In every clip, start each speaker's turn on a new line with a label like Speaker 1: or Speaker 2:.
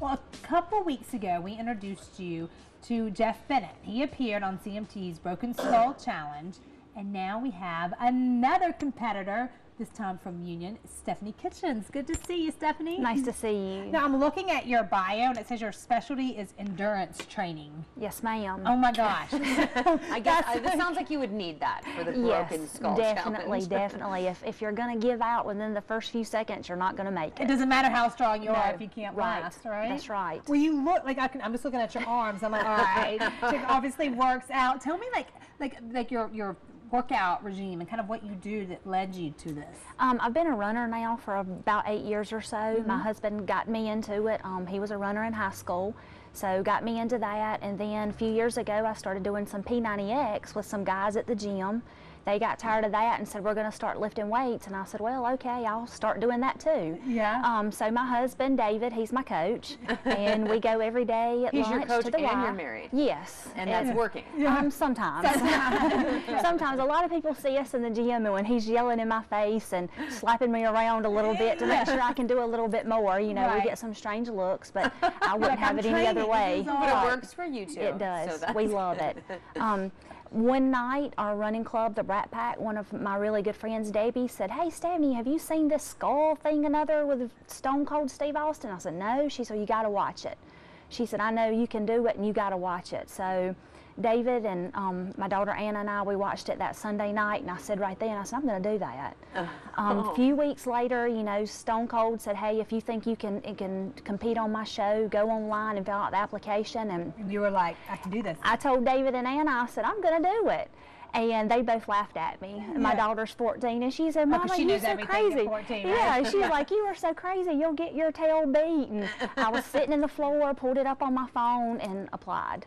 Speaker 1: Well, a couple weeks ago, we introduced you to Jeff Bennett. He appeared on CMT's Broken Skull Challenge, and now we have another competitor, this time from Union, Stephanie Kitchens. Good to see you, Stephanie.
Speaker 2: Nice to see you.
Speaker 1: Now, I'm looking at your bio, and it says your specialty is endurance training.
Speaker 2: Yes, ma'am.
Speaker 1: Oh, my gosh.
Speaker 3: I guess this sounds like you would need that for the Broken Skull
Speaker 2: definitely,
Speaker 3: Challenge.
Speaker 2: definitely. If you're going to give out within the first few seconds, you're not going to make it.
Speaker 1: It doesn't matter how strong you are
Speaker 2: No.
Speaker 1: if you can't
Speaker 2: Right.
Speaker 1: last, right?
Speaker 2: That's right.
Speaker 1: Well, you look like I'm just looking at your arms. I'm like, all right. Chick obviously works out. Tell me, like your workout regime and kind of what you do that led you to this.
Speaker 2: I've been a runner now for about 8 years or so. My husband got me into it. He was a runner in high school, so got me into that. And then a few years ago, I started doing some P90X with some guys at the gym. They got tired of that and said, we're going to start lifting weights. And I said, well, okay, I'll start doing that too.
Speaker 1: Yeah.
Speaker 2: So my husband, David, he's my coach. And we go every day at
Speaker 3: He's
Speaker 2: lunch
Speaker 3: your coach
Speaker 2: to the
Speaker 3: and
Speaker 2: Y.
Speaker 3: you're married.
Speaker 2: Yes.
Speaker 3: And that's working.
Speaker 2: Sometimes. Sometimes. A lot of people see us in the gym, and when he's yelling in my face and slapping me around a little bit to make sure I can do a little bit more, you know, we get some strange looks, but I wouldn't have it any other way.
Speaker 3: But it works for you too.
Speaker 2: It does.
Speaker 3: So
Speaker 2: We love it. One night, our running club, the Brat Pack, one of my really good friends, Debbie, said, hey, Stephanie, have you seen this skull thing another with Stone Cold Steve Austin? I said, no. She said, you got to watch it. She said, I know you can do it and you got to watch it. So David and my daughter Anna and I, we watched it that Sunday night, and I said right then, I said, I'm going to do that. A few weeks later, you know, Stone Cold said, hey, if you think you can compete on my show, go online and fill out the application. And
Speaker 1: you were like, I can do this.
Speaker 2: I told David and Anna, I said, I'm going to do it. And they both laughed at me. My daughter's 14, and she said, Mama, you're so crazy.
Speaker 1: 14, right?
Speaker 2: Yeah, she's like, you are so crazy, you'll get your tail beat. And I was sitting in the floor, pulled it up on my phone, and applied.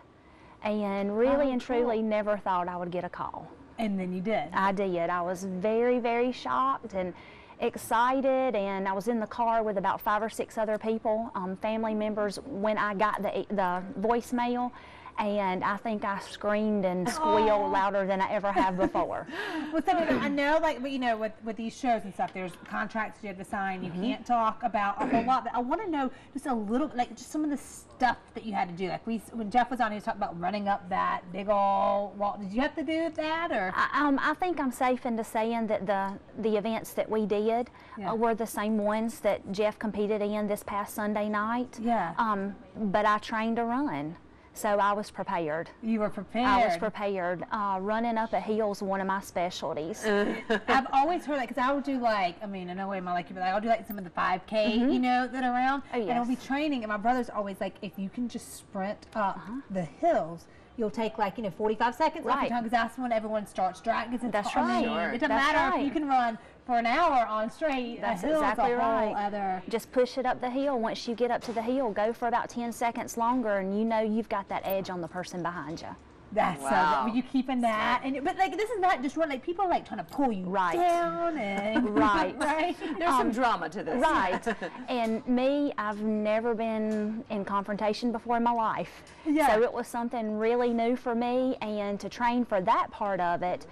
Speaker 2: And really and truly never thought I would get a call.
Speaker 1: And then you did.
Speaker 2: I did. I was very, very shocked and excited, and I was in the car with about 5 or 6 other people, family members, when I got the voicemail. And I think I screamed and squealed louder than I ever have before.
Speaker 1: Well, so, I know, like, you know, with these shows and stuff, there's contracts you have to sign. You can't talk about a whole lot, but I want to know just a little, like, just some of the stuff that you had to do. Like, when Jeff was on, he was talking about running up that big old wall. Did you have to do that, or?
Speaker 2: I think I'm safe into saying that the events that we did were the same ones that Jeff competed in this past Sunday night.
Speaker 1: Yeah.
Speaker 2: But I trained to run. So I was prepared.
Speaker 1: You were prepared.
Speaker 2: I was prepared. Running up a hill is one of my specialties.
Speaker 1: I've always heard that, because I would do, like, I mean, in no way am I like you, but I'll do like some of the 5K, you know, that are around.
Speaker 2: Oh, yes.
Speaker 1: And I'll be training, and my brother's always like, if you can just sprint up the hills, you'll take, like, you know, 45 seconds off your time, because that's when everyone starts dragging.
Speaker 2: That's right.
Speaker 1: It doesn't matter if you can run for an hour on straight.
Speaker 2: That's
Speaker 1: hill's
Speaker 2: exactly
Speaker 1: a whole
Speaker 2: right.
Speaker 1: Other.
Speaker 2: Just push it up the hill. Once you get up to the hill, go for about 10 seconds longer, and you know you've got that edge on the person behind you.
Speaker 1: That's
Speaker 3: Wow.
Speaker 1: so. You keeping that, and but like this is not just run. Like people are like trying to pull you down, and
Speaker 2: right.
Speaker 3: There's some drama to this.
Speaker 2: Right. And me, I've never been in confrontation before in my life.
Speaker 1: Yeah.
Speaker 2: So it was something really new for me, and to train for that part of it.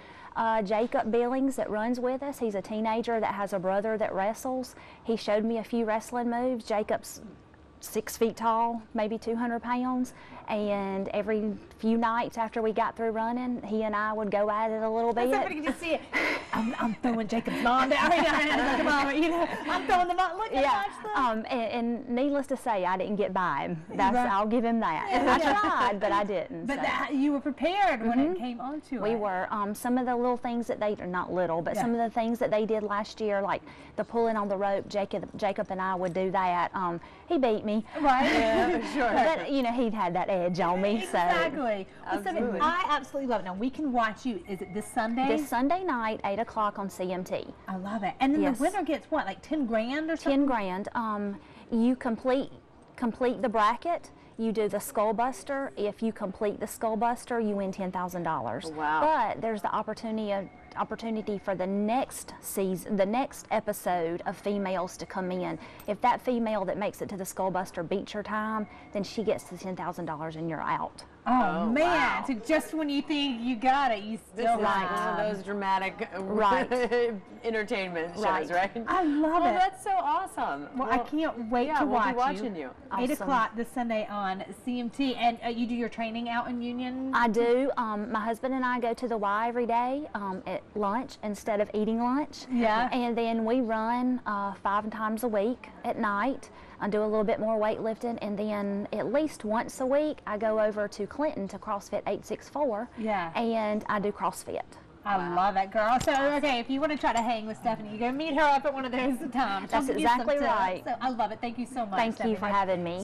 Speaker 2: Jacob Billings that runs with us, he's a teenager that has a brother that wrestles. He showed me a few wrestling moves. Jacob's 6 feet tall, maybe 200 pounds, and every few nights after we got through running, he and I would go at it a little bit.
Speaker 1: Somebody can just see it. I'm throwing Jacob's mom down. You know, I'm throwing the mom. Look at watch
Speaker 2: and needless to say, I didn't get by him. I'll give him that. I tried, but I didn't.
Speaker 1: But
Speaker 2: so.
Speaker 1: you were prepared when it came onto it.
Speaker 2: We were. Some of the little things that they, not little, but some of the things that they did last year, like the pulling on the rope, Jacob and I would do that. He beat me.
Speaker 1: Right?
Speaker 3: Yeah, for sure.
Speaker 2: But, you know, he'd had that edge on me.
Speaker 1: Exactly.
Speaker 2: So.
Speaker 1: Absolutely. I absolutely love it. Now, we can watch you, is it this Sunday?
Speaker 2: This Sunday night, 8 o'clock on CMT.
Speaker 1: I love it. And then the winner gets what, like 10 grand or something?
Speaker 2: 10 grand. You complete the bracket. You do the Skull Buster. If you complete the Skull Buster, you win $10,000.
Speaker 3: Wow.
Speaker 2: But there's the opportunity for the next season, the next episode of females to come in. If that female that makes it to the Skull Buster beats your time, then she gets the $10,000 and you're out.
Speaker 1: Oh, man!
Speaker 3: wow.
Speaker 1: So just when you think you got it, you
Speaker 3: This
Speaker 1: still
Speaker 3: is
Speaker 1: have.
Speaker 3: one of those dramatic
Speaker 2: Right.
Speaker 3: entertainment shows,
Speaker 2: Right.
Speaker 3: right?
Speaker 1: I love
Speaker 3: well,
Speaker 1: it.
Speaker 3: that's so awesome.
Speaker 1: Well, I can't wait
Speaker 3: yeah,
Speaker 1: to
Speaker 3: we'll
Speaker 1: watch
Speaker 3: be watching you.
Speaker 1: 8
Speaker 2: Awesome.
Speaker 1: o'clock this Sunday on CMT, and you do your training out in Union.
Speaker 2: I do. My husband and I go to the Y every day at lunch instead of eating lunch.
Speaker 1: Yeah.
Speaker 2: And then we run 5 times a week at night. I do a little bit more weightlifting, and then at least once a week I go over to Clinton to CrossFit 864.
Speaker 1: Yeah.
Speaker 2: And I do CrossFit.
Speaker 1: I love it, girl. So, okay, if you want to try to hang with Stephanie, you go meet her up at one of those times. She'll
Speaker 2: That's
Speaker 1: give you some
Speaker 2: exactly
Speaker 1: tips.
Speaker 2: right.
Speaker 1: So, I love it. Thank you so much.
Speaker 2: Thank you
Speaker 1: Stephanie.
Speaker 2: for having me.